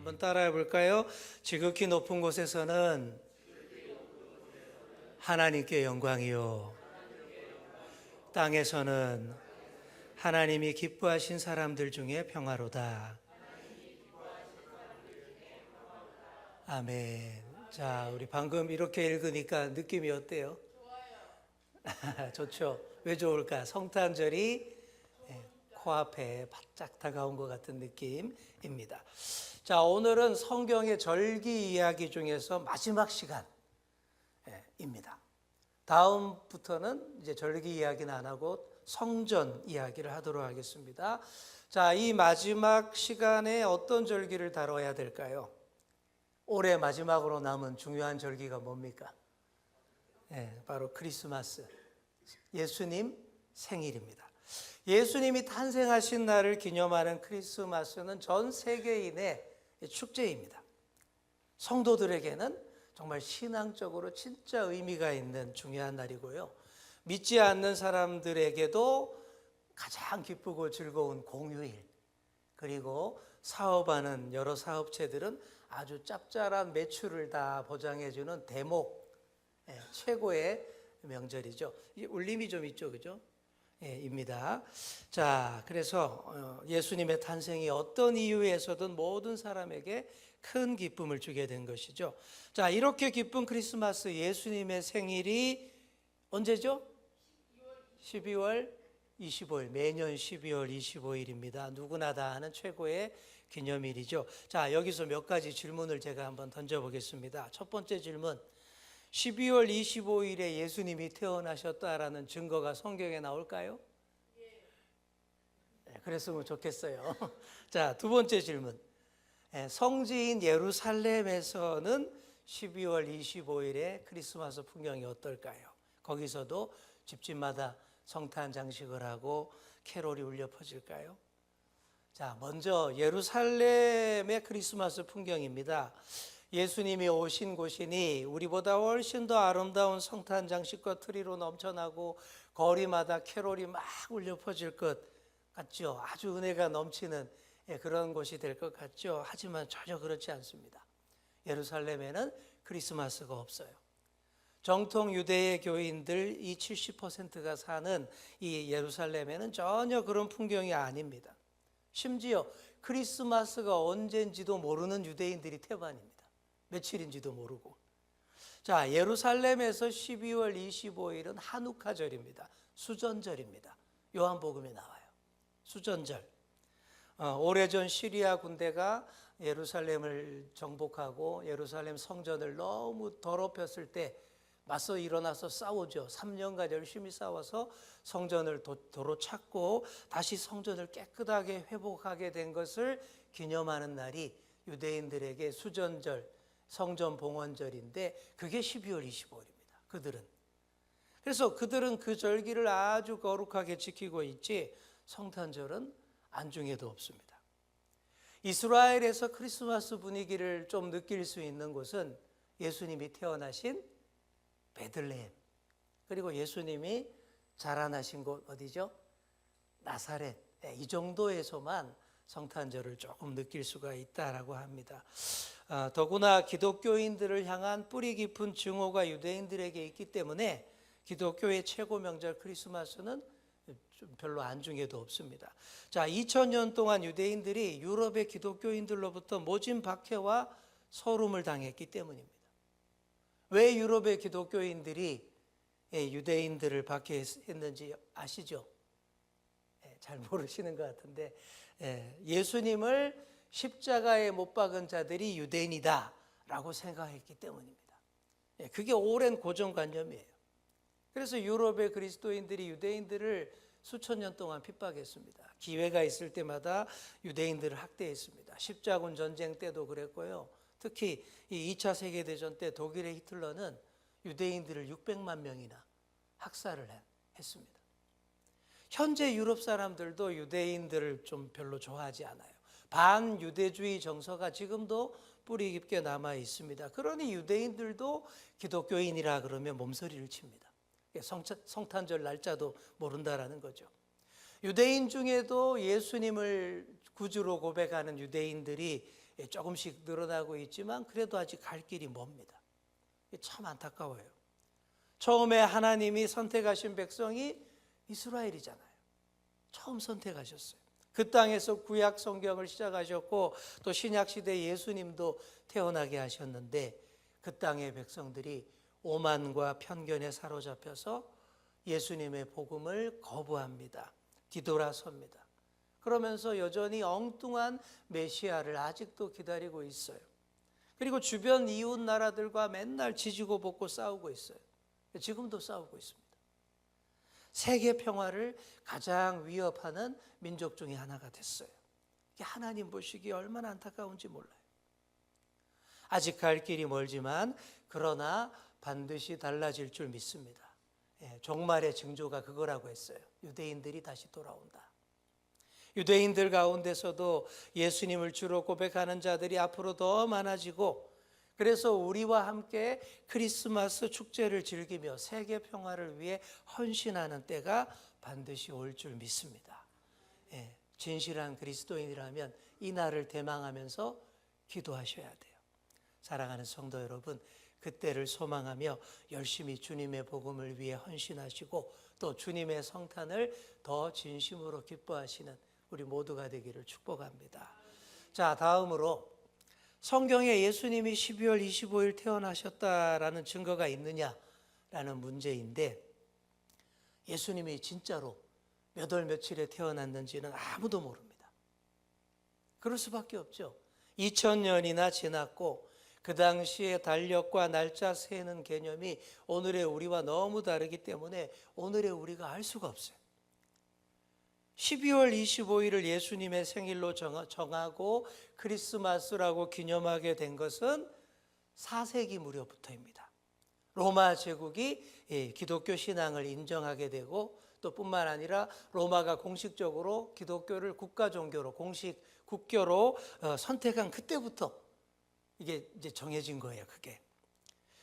한번 따라해 볼까요? 지극히 높은 곳에서는 하나님께 영광이요, 땅에서는 하나님이 기뻐하신 사람들 중에 평화로다. 아멘. 자, 우리 방금 이렇게 읽으니까 느낌이 어때요? 좋죠. 왜 좋을까? 성탄절이 코앞에 바짝 다가온 것 같은 느낌입니다. 자, 오늘은 성경의 절기 이야기 중에서 마지막 시간입니다. 다음부터는 이제 절기 이야기는 안 하고 성전 이야기를 하도록 하겠습니다. 자, 이 마지막 시간에 어떤 절기를 다뤄야 될까요? 올해 마지막으로 남은 중요한 절기가 뭡니까? 바로 크리스마스, 예수님 생일입니다. 예수님이 탄생하신 날을 기념하는 크리스마스는 전 세계인의 축제입니다. 성도들에게는 정말 신앙적으로 진짜 의미가 있는 중요한 날이고요. 믿지 않는 사람들에게도 가장 기쁘고 즐거운 공휴일, 그리고 사업하는 여러 사업체들은 아주 짭짤한 매출을 다 보장해주는 대목, 최고의 명절이죠. 이 울림이 좀 있죠, 그죠? 입니다. 자, 그래서 예수님의 탄생이 어떤 이유에서든 모든 사람에게 큰 기쁨을 주게 된 것이죠. 자, 이렇게 기쁜 크리스마스, 예수님의 생일이 언제죠? 12월 25일, 매년 12월 25일입니다. 누구나 다 아는 최고의 기념일이죠. 자, 여기서 몇 가지 질문을 제가 한번 던져보겠습니다. 첫 번째 질문, 12월 25일에 예수님이 태어나셨다라는 증거가 성경에 나올까요? 그랬으면 좋겠어요. 자, 두 번째 질문, 성지인 예루살렘에서는 12월 25일에 크리스마스 풍경이 어떨까요? 거기서도 집집마다 성탄 장식을 하고 캐롤이 울려 퍼질까요? 자, 먼저 예루살렘의 크리스마스 풍경입니다. 예수님이 오신 곳이니 우리보다 훨씬 더 아름다운 성탄 장식과 트리로 넘쳐나고 거리마다 캐롤이 막 울려 퍼질 것 같죠. 아주 은혜가 넘치는 그런 곳이 될 것 같죠. 하지만 전혀 그렇지 않습니다. 예루살렘에는 크리스마스가 없어요. 정통 유대의 교인들 이 70%가 사는 이 예루살렘에는 전혀 그런 풍경이 아닙니다. 심지어 크리스마스가 언제인지도 모르는 유대인들이 태반입니다. 며칠인지도 모르고. 자, 예루살렘에서 12월 25일은 하누카절입니다. 수전절입니다. 요한복음에 나와요. 수전절. 오래전 시리아 군대가 예루살렘을 정복하고 예루살렘 성전을 너무 더럽혔을 때 맞서 일어나서 싸우죠. 3년간 열심히 싸워서 성전을 도로 찾고 다시 성전을 깨끗하게 회복하게 된 것을 기념하는 날이 유대인들에게 수전절, 성전 봉헌절인데 그게 12월 25일입니다. 그래서 그들은 그 절기를 아주 거룩하게 지키고 있지 성탄절은 안중에도 없습니다. 이스라엘에서 크리스마스 분위기를 좀 느낄 수 있는 곳은 예수님이 태어나신 베들레헴, 그리고 예수님이 자라나신 곳 어디죠? 나사렛. 이 정도에서만 성탄절을 조금 느낄 수가 있다라고 합니다. 더구나 기독교인들을 향한 뿌리 깊은 증오가 유대인들에게 있기 때문에 기독교의 최고 명절 크리스마스는 좀 별로 안중에도 없습니다. 자, 2000년 동안 유대인들이 유럽의 기독교인들로부터 모진 박해와 소름을 당했기 때문입니다. 왜 유럽의 기독교인들이 유대인들을 박해했는지 아시죠? 잘 모르시는 것 같은데, 예수님을 십자가에 못 박은 자들이 유대인이다 라고 생각했기 때문입니다. 그게 오랜 고정관념이에요. 그래서 유럽의 그리스도인들이 유대인들을 수천 년 동안 핍박했습니다. 기회가 있을 때마다 유대인들을 학대했습니다. 십자군 전쟁 때도 그랬고요. 특히 이 2차 세계대전 때 독일의 히틀러는 유대인들을 600만 명이나 학살을 했습니다. 현재 유럽 사람들도 유대인들을 좀 별로 좋아하지 않아요. 반유대주의 정서가 지금도 뿌리 깊게 남아 있습니다. 그러니 유대인들도 기독교인이라 그러면 몸서리를 칩니다. 성탄절 날짜도 모른다라는 거죠. 유대인 중에도 예수님을 구주로 고백하는 유대인들이 조금씩 늘어나고 있지만 그래도 아직 갈 길이 멉니다. 참 안타까워요. 처음에 하나님이 선택하신 백성이 이스라엘이잖아요. 처음 선택하셨어요. 그 땅에서 구약 성경을 시작하셨고 또 신약 시대 예수님도 태어나게 하셨는데 그 땅의 백성들이 오만과 편견에 사로잡혀서 예수님의 복음을 거부합니다. 뒤돌아섭니다. 그러면서 여전히 엉뚱한 메시아를 아직도 기다리고 있어요. 그리고 주변 이웃 나라들과 맨날 지지고 볶고 싸우고 있어요. 지금도 싸우고 있습니다. 세계 평화를 가장 위협하는 민족 중에 하나가 됐어요. 이게 하나님 보시기에 얼마나 안타까운지 몰라요. 아직 갈 길이 멀지만 그러나 반드시 달라질 줄 믿습니다. 종말의 징조가 그거라고 했어요. 유대인들이 다시 돌아온다. 유대인들 가운데서도 예수님을 주로 고백하는 자들이 앞으로 더 많아지고 그래서 우리와 함께 크리스마스 축제를 즐기며 세계 평화를 위해 헌신하는 때가 반드시 올 줄 믿습니다. 진실한 그리스도인이라면 이 날을 대망하면서 기도하셔야 돼요. 사랑하는 성도 여러분, 그때를 소망하며 열심히 주님의 복음을 위해 헌신하시고 또 주님의 성탄을 더 진심으로 기뻐하시는 우리 모두가 되기를 축복합니다. 자, 다음으로 성경에 예수님이 12월 25일 태어나셨다라는 증거가 있느냐라는 문제인데 예수님이 진짜로 몇 월 며칠에 태어났는지는 아무도 모릅니다. 그럴 수밖에 없죠. 2000년이나 지났고 그 당시에 달력과 날짜 세는 개념이 오늘의 우리와 너무 다르기 때문에 오늘의 우리가 알 수가 없어요. 12월 25일을 예수님의 생일로 정하고 크리스마스라고 기념하게 된 것은 4세기 무렵부터입니다. 로마 제국이 기독교 신앙을 인정하게 되고 또 뿐만 아니라 로마가 공식적으로 기독교를 국가 종교로 공식 국교로 선택한 그때부터 이게 이제 정해진 거예요. 그게.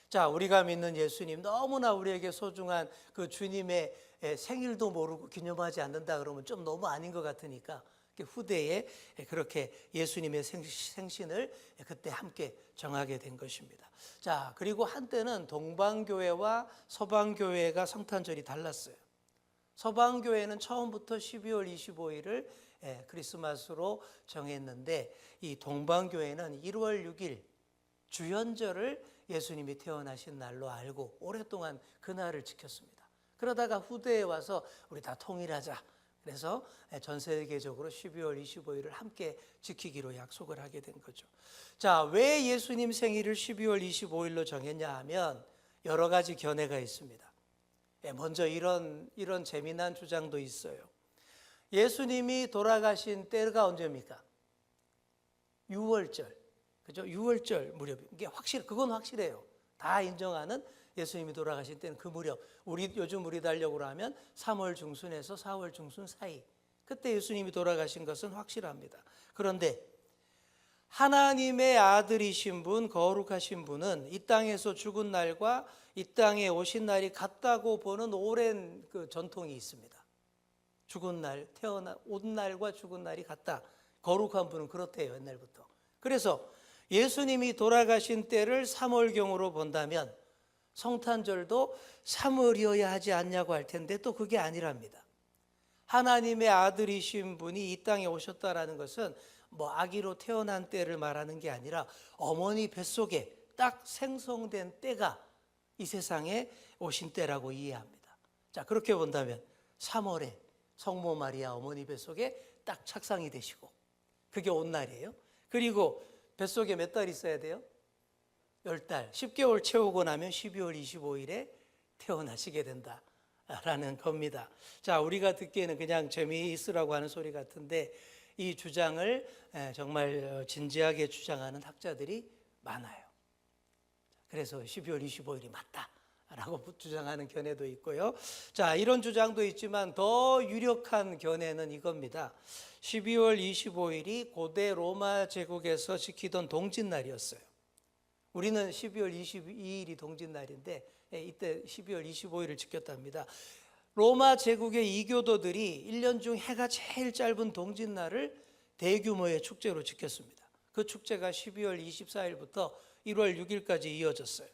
자, 우리가 믿는 예수님 너무나 우리에게 소중한 그 주님의 생일도 모르고 기념하지 않는다 그러면 좀 너무 아닌 것 같으니까 후대에 그렇게 예수님의 생신을 그때 함께 정하게 된 것입니다. 자, 그리고 한때는 동방교회와 서방교회가 성탄절이 달랐어요. 서방교회는 처음부터 12월 25일을 크리스마스로 정했는데 이 동방교회는 1월 6일 주현절을 예수님이 태어나신 날로 알고 오랫동안 그날을 지켰습니다. 그러다가 후대에 와서 우리 다 통일하자. 그래서 전 세계적으로 12월 25일을 함께 지키기로 약속을 하게 된 거죠. 자, 왜 예수님 생일을 12월 25일로 정했냐 하면 여러 가지 견해가 있습니다. 먼저 이런 재미난 주장도 있어요. 예수님이 돌아가신 때가 언제입니까? 6월절. 그죠? 6월절 무렵. 이게 그건 확실해요. 다 인정하는 예수님이 돌아가신 때는 그 무렵. 요즘 우리 달력으로 하면 3월 중순에서 4월 중순 사이. 그때 예수님이 돌아가신 것은 확실합니다. 그런데 하나님의 아들이신 분, 거룩하신 분은 이 땅에서 죽은 날과 이 땅에 오신 날이 같다고 보는 오랜 그 전통이 있습니다. 죽은 날, 온 날과 죽은 날이 같다. 거룩한 분은 그렇대요, 옛날부터. 그래서 예수님이 돌아가신 때를 3월경으로 본다면 성탄절도 3월이어야 하지 않냐고 할 텐데 또 그게 아니랍니다. 하나님의 아들이신 분이 이 땅에 오셨다라는 것은 아기로 태어난 때를 말하는 게 아니라 어머니 뱃속에 딱 생성된 때가 이 세상에 오신 때라고 이해합니다. 자, 그렇게 본다면 3월에 성모 마리아 어머니 뱃속에 딱 착상이 되시고 그게 온 날이에요. 그리고 뱃속에 몇 달 있어야 돼요? 10달. 10개월 채우고 나면 12월 25일에 태어나시게 된다라는 겁니다. 자, 우리가 듣기에는 그냥 재미있으라고 하는 소리 같은데 이 주장을 정말 진지하게 주장하는 학자들이 많아요. 그래서 12월 25일이 맞다라고 주장하는 견해도 있고요. 자, 이런 주장도 있지만 더 유력한 견해는 이겁니다. 12월 25일이 고대 로마 제국에서 지키던 동짓날이었어요. 우리는 12월 22일이 동짓날인데 이때 12월 25일을 지켰답니다. 로마 제국의 이교도들이 1년 중 해가 제일 짧은 동짓날을 대규모의 축제로 지켰습니다. 그 축제가 12월 24일부터 1월 6일까지 이어졌어요.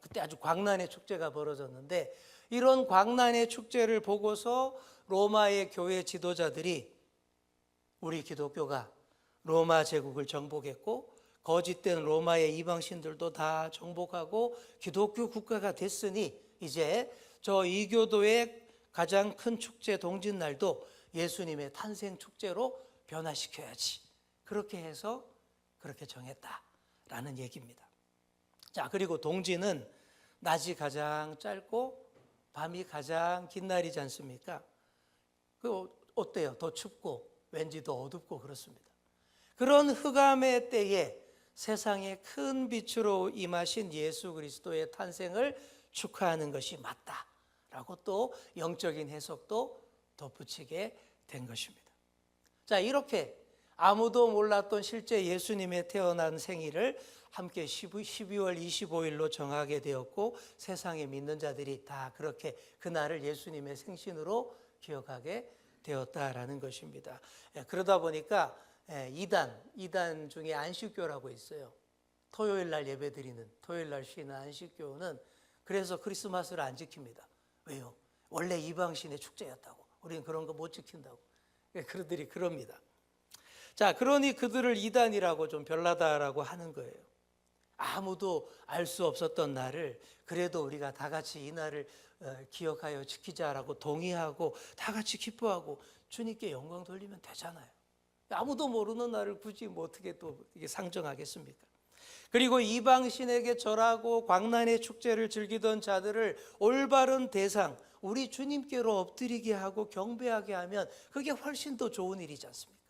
그때 아주 광란의 축제가 벌어졌는데, 이런 광란의 축제를 보고서 로마의 교회 지도자들이 우리 기독교가 로마 제국을 정복했고 거짓된 로마의 이방신들도 다 정복하고 기독교 국가가 됐으니 이제 저 이교도의 가장 큰 축제 동짓날도 예수님의 탄생 축제로 변화시켜야지. 그렇게 해서 그렇게 정했다라는 얘기입니다. 자, 그리고 동지는 낮이 가장 짧고 밤이 가장 긴 날이지 않습니까? 그 어때요? 더 춥고 왠지 더 어둡고 그렇습니다. 그런 흑암의 때에 세상에 큰 빛으로 임하신 예수 그리스도의 탄생을 축하하는 것이 맞다라고 또 영적인 해석도 덧붙이게 된 것입니다. 자, 이렇게 아무도 몰랐던 실제 예수님의 태어난 생일을 함께 12월 25일로 정하게 되었고 세상에 믿는 자들이 다 그렇게 그날을 예수님의 생신으로 기억하게 되었다라는 것입니다. 그러다 보니까 이단 중에 안식교라고 있어요. 토요일 날 예배드리는, 토요일 날 쉬는 안식교는 그래서 크리스마스를 안 지킵니다. 왜요? 원래 이방신의 축제였다고. 우리는 그런 거 못 지킨다고. 그들이 그럽니다. 자, 그러니 그들을 이단이라고 좀 별나다라고 하는 거예요. 아무도 알 수 없었던 날을 그래도 우리가 다 같이 이 날을 기억하여 지키자라고 동의하고 다 같이 기뻐하고 주님께 영광 돌리면 되잖아요. 아무도 모르는 날을 굳이 뭐 어떻게 또 이게 상정하겠습니까? 그리고 이방신에게 절하고 광란의 축제를 즐기던 자들을 올바른 대상, 우리 주님께로 엎드리게 하고 경배하게 하면 그게 훨씬 더 좋은 일이지 않습니까?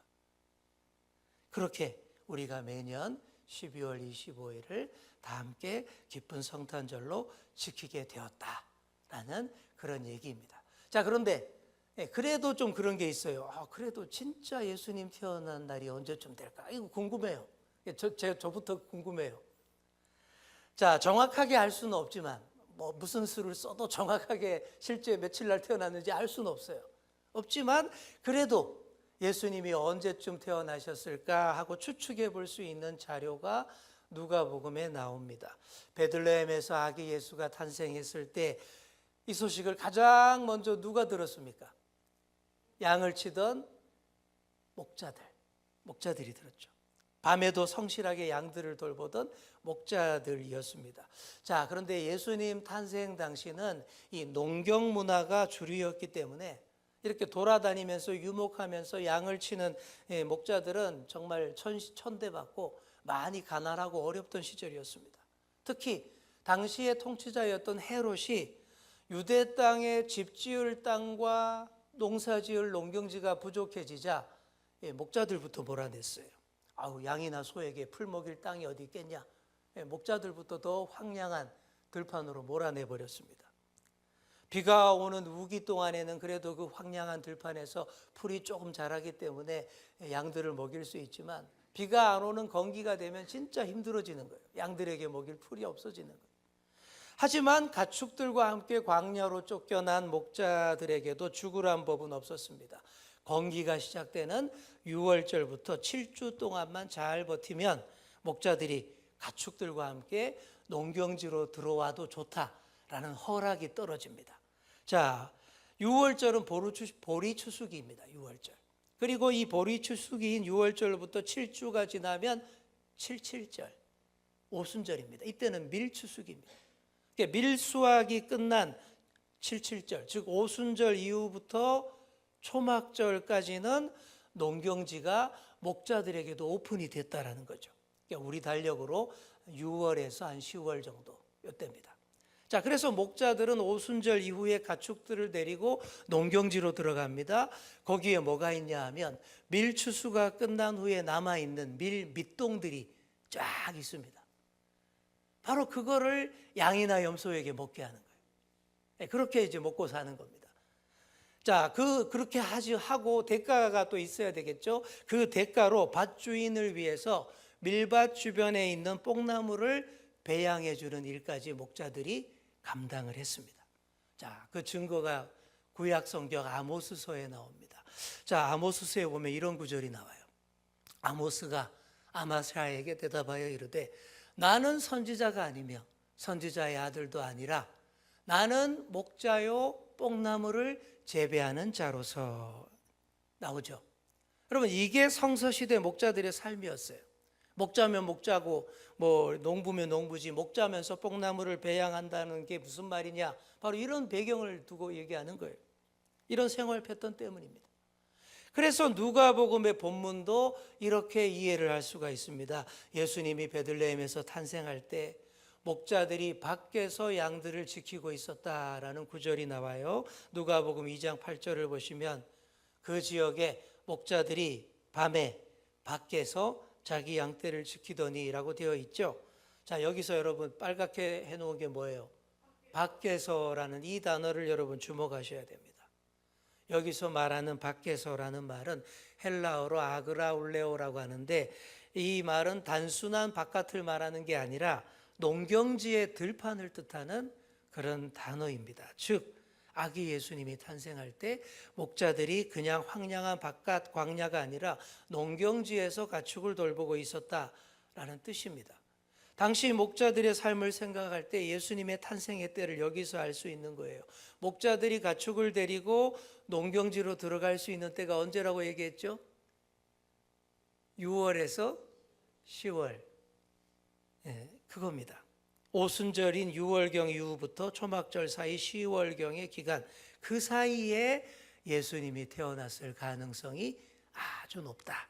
그렇게 우리가 매년 12월 25일을 다 함께 기쁜 성탄절로 지키게 되었다라는 그런 얘기입니다. 자, 그런데 그래도 좀 그런 게 있어요. 그래도 진짜 예수님 태어난 날이 언제쯤 될까? 이거 궁금해요. 저부터 궁금해요. 자, 정확하게 알 수는 없지만 무슨 수를 써도 정확하게 실제 며칠 날 태어났는지 알 수는 없어요. 없지만 그래도 예수님이 언제쯤 태어나셨을까 하고 추측해 볼 수 있는 자료가 누가복음에 나옵니다. 베들레헴에서 아기 예수가 탄생했을 때 이 소식을 가장 먼저 누가 들었습니까? 양을 치던 목자들이 들었죠. 밤에도 성실하게 양들을 돌보던 목자들이었습니다. 자, 그런데 예수님 탄생 당시는 이 농경 문화가 주류였기 때문에 이렇게 돌아다니면서 유목하면서 양을 치는 목자들은 정말 천대받고 많이 가난하고 어렵던 시절이었습니다. 특히 당시의 통치자였던 헤롯이 유대 땅에 집 지을 땅과 농사 지을 농경지가 부족해지자 목자들부터 몰아냈어요. 양이나 소에게 풀 먹일 땅이 어디 있겠냐. 목자들부터 더 황량한 들판으로 몰아내버렸습니다. 비가 오는 우기 동안에는 그래도 그 황량한 들판에서 풀이 조금 자라기 때문에 양들을 먹일 수 있지만 비가 안 오는 건기가 되면 진짜 힘들어지는 거예요. 양들에게 먹일 풀이 없어지는 거예요. 하지만 가축들과 함께 광야로 쫓겨난 목자들에게도 죽으란 법은 없었습니다. 건기가 시작되는 6월절부터 7주 동안만 잘 버티면 목자들이 가축들과 함께 농경지로 들어와도 좋다라는 허락이 떨어집니다. 자, 6월절은 보리추수기입니다. 6월절. 그리고 이 보리추수기인 6월절부터 7주가 지나면 77절, 오순절입니다. 이때는 밀추수기입니다. 그러니까 밀수확이 끝난 77절, 즉 오순절 이후부터 초막절까지는 농경지가 목자들에게도 오픈이 됐다라는 거죠. 그러니까 우리 달력으로 6월에서 한 10월 정도 이때입니다. 자, 그래서 목자들은 오순절 이후에 가축들을 데리고 농경지로 들어갑니다. 거기에 뭐가 있냐 하면 밀추수가 끝난 후에 남아있는 밑동들이 쫙 있습니다. 바로 그거를 양이나 염소에게 먹게 하는 거예요. 그렇게 이제 먹고 사는 겁니다. 자, 그렇게 하고 대가가 또 있어야 되겠죠. 그 대가로 밭주인을 위해서 밀밭 주변에 있는 뽕나무를 배양해 주는 일까지 목자들이 감당을 했습니다. 자, 그 증거가 구약 성경 아모스서에 나옵니다. 자, 아모스서에 보면 이런 구절이 나와요. 아모스가 아마스야에게 대답하여 이르되 나는 선지자가 아니며 선지자의 아들도 아니라 나는 목자요 뽕나무를 재배하는 자로서. 나오죠. 여러분, 이게 성서시대 목자들의 삶이었어요. 목자면 목자고 농부면 농부지, 목자면서 뽕나무를 배양한다는 게 무슨 말이냐, 바로 이런 배경을 두고 얘기하는 거예요. 이런 생활 패턴 때문입니다. 그래서 누가복음의 본문도 이렇게 이해를 할 수가 있습니다. 예수님이 베들레헴에서 탄생할 때 목자들이 밖에서 양들을 지키고 있었다라는 구절이 나와요. 누가복음 2장 8절을 보시면 그 지역에 목자들이 밤에 밖에서 자기 양떼를 지키더니라고 되어 있죠. 자, 여기서 여러분 빨갛게 해놓은 게 뭐예요? 밖에서라는 이 단어를 여러분 주목하셔야 됩니다. 여기서 말하는 밖에서라는 말은 헬라어로 아그라울레오라고 하는데, 이 말은 단순한 바깥을 말하는 게 아니라 농경지의 들판을 뜻하는 그런 단어입니다. 즉 아기 예수님이 탄생할 때 목자들이 그냥 황량한 바깥 광야가 아니라 농경지에서 가축을 돌보고 있었다라는 뜻입니다. 당시 목자들의 삶을 생각할 때 예수님의 탄생의 때를 여기서 알 수 있는 거예요. 목자들이 가축을 데리고 농경지로 들어갈 수 있는 때가 언제라고 얘기했죠? 6월에서 10월. 그겁니다. 오순절인 6월경 이후부터 초막절 사이 10월경의 기간, 그 사이에 예수님이 태어났을 가능성이 아주 높다.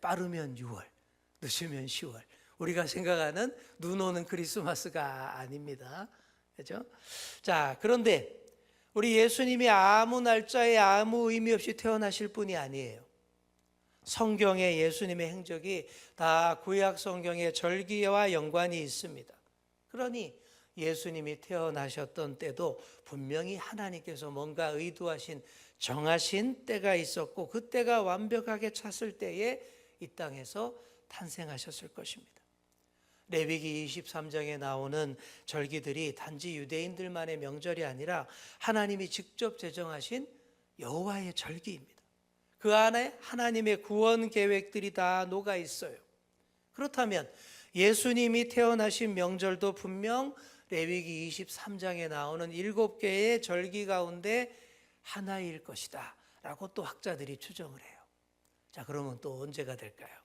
빠르면 6월, 늦으면 10월. 우리가 생각하는 눈 오는 크리스마스가 아닙니다. 그렇죠? 자, 그런데 우리 예수님이 아무 날짜에 아무 의미 없이 태어나실 분이 아니에요. 성경에 예수님의 행적이 다 구약 성경의 절기와 연관이 있습니다. 그러니 예수님이 태어나셨던 때도 분명히 하나님께서 뭔가 의도하신 정하신 때가 있었고, 그 때가 완벽하게 찼을 때에 이 땅에서 탄생하셨을 것입니다. 레위기 23장에 나오는 절기들이 단지 유대인들만의 명절이 아니라 하나님이 직접 제정하신 여호와의 절기입니다. 그 안에 하나님의 구원 계획들이 다 녹아 있어요. 그렇다면 예수님이 태어나신 명절도 분명 레위기 23장에 나오는 7개의 절기 가운데 하나일 것이다 라고 또 학자들이 추정을 해요. 자, 그러면 또 언제가 될까요?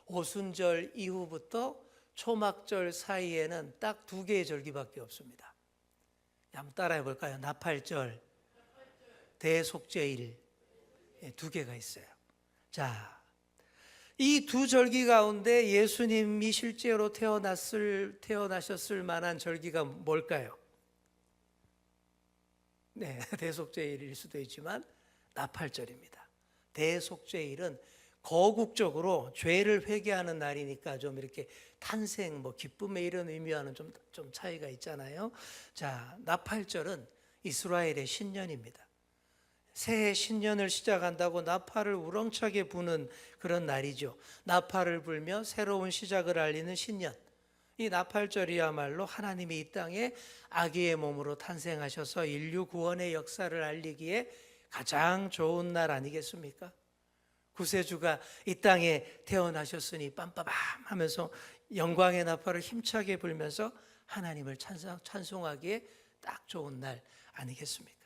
오순절 이후부터 초막절 사이에는 딱 2개의 절기밖에 없습니다. 한번 따라해 볼까요? 나팔절, 대속죄일, 2개가 있어요. 자, 이 2 절기 가운데 예수님이 실제로 태어나셨을 만한 절기가 뭘까요? 네, 대속죄일일 수도 있지만 나팔절입니다. 대속죄일은 거국적으로 죄를 회개하는 날이니까 좀 이렇게 탄생, 기쁨의 이런 의미와는 좀 차이가 있잖아요. 자, 나팔절은 이스라엘의 신년입니다. 새해 신년을 시작한다고 나팔을 우렁차게 부는 그런 날이죠. 나팔을 불며 새로운 시작을 알리는 신년. 이 나팔절이야말로 하나님이 이 땅에 아기의 몸으로 탄생하셔서 인류 구원의 역사를 알리기에 가장 좋은 날 아니겠습니까? 구세주가 이 땅에 태어나셨으니 빰빠밤 하면서 영광의 나팔을 힘차게 불면서 하나님을 찬송하기에 딱 좋은 날 아니겠습니까?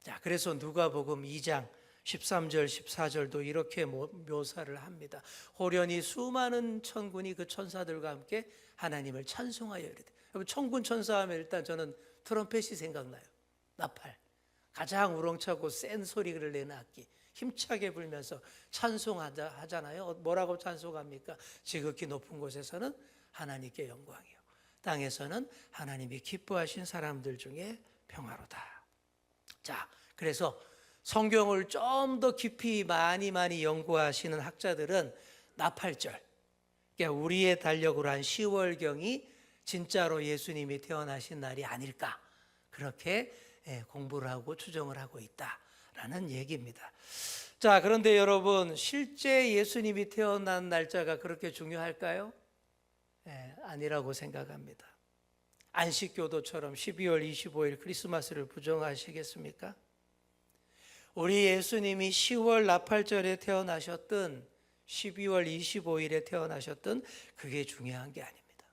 자, 그래서 누가복음 2장 13절 14절도 이렇게 묘사를 합니다. 호련히 수많은 천군이 그 천사들과 함께 하나님을 찬송하여 이르되. 여러분, 천군 천사하면 일단 저는 트럼펫이 생각나요. 나팔, 가장 우렁차고 센 소리를 내는 악기, 힘차게 불면서 찬송하잖아요. 뭐라고 찬송합니까? 지극히 높은 곳에서는 하나님께 영광이요, 땅에서는 하나님이 기뻐하신 사람들 중에 평화로다. 자, 그래서 성경을 좀 더 깊이 많이 연구하시는 학자들은 나팔절, 그러니까 우리의 달력으로 한 10월경이 진짜로 예수님이 태어나신 날이 아닐까, 그렇게 공부를 하고 추정을 하고 있다라는 얘기입니다. 자, 그런데 여러분, 실제 예수님이 태어난 날짜가 그렇게 중요할까요? 아니라고 생각합니다. 안식교도처럼 12월 25일 크리스마스를 부정하시겠습니까? 우리 예수님이 10월 나팔절에 태어나셨든 12월 25일에 태어나셨던 그게 중요한 게 아닙니다.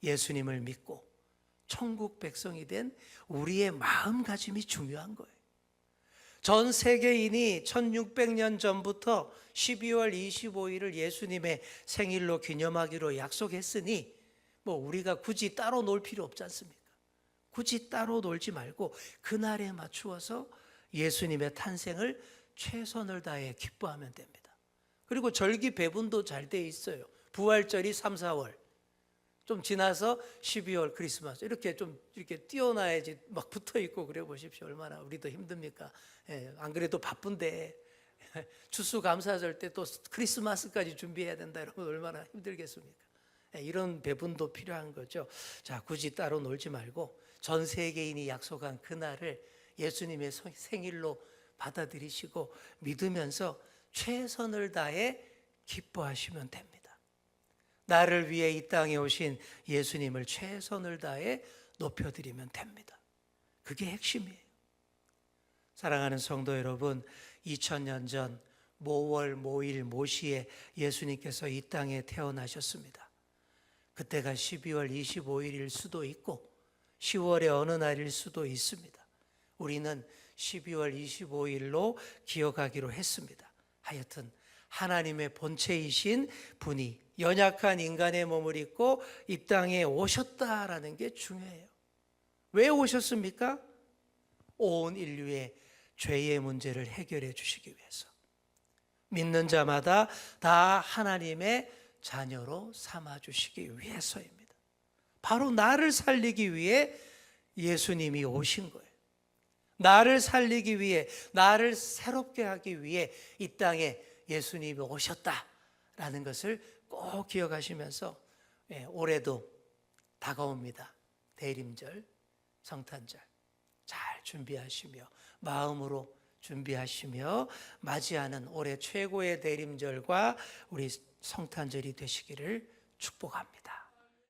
예수님을 믿고 천국 백성이 된 우리의 마음가짐이 중요한 거예요. 전 세계인이 1600년 전부터 12월 25일을 예수님의 생일로 기념하기로 약속했으니 뭐 우리가 굳이 따로 놀 필요 없지 않습니까? 굳이 따로 놀지 말고 그날에 맞추어서 예수님의 탄생을 최선을 다해 기뻐하면 됩니다. 그리고 절기 배분도 잘 돼 있어요. 부활절이 3, 4월. 좀 지나서 12월 크리스마스 이렇게 좀 이렇게 띄어놔야지 막 붙어 있고 그래 보십시오. 얼마나 우리도 힘듭니까? 안 그래도 바쁜데 추수감사절 때 또 크리스마스까지 준비해야 된다 이러면 얼마나 힘들겠습니까? 이런 배분도 필요한 거죠. 자, 굳이 따로 놀지 말고 전 세계인이 약속한 그날을 예수님의 생일로 받아들이시고 믿으면서 최선을 다해 기뻐하시면 됩니다. 나를 위해 이 땅에 오신 예수님을 최선을 다해 높여드리면 됩니다. 그게 핵심이에요. 사랑하는 성도 여러분, 2000년 전 모월 모일 모시에 예수님께서 이 땅에 태어나셨습니다. 그때가 12월 25일일 수도 있고 10월의 어느 날일 수도 있습니다. 우리는 12월 25일로 기억하기로 했습니다. 하여튼 하나님의 본체이신 분이 연약한 인간의 몸을 입고 이 땅에 오셨다라는 게 중요해요. 왜 오셨습니까? 온 인류의 죄의 문제를 해결해 주시기 위해서. 믿는 자마다 다 하나님의 자녀로 삼아 주시기 위해서입니다. 바로 나를 살리기 위해 예수님이 오신 거예요. 나를 살리기 위해, 나를 새롭게 하기 위해 이 땅에 예수님이 오셨다라는 것을 꼭 기억하시면서 올해도 다가옵니다. 대림절, 성탄절 잘 준비하시며 마음으로 준비하시며 맞이하는 올해 최고의 대림절과 우리 성탄절이 되시기를 축복합니다.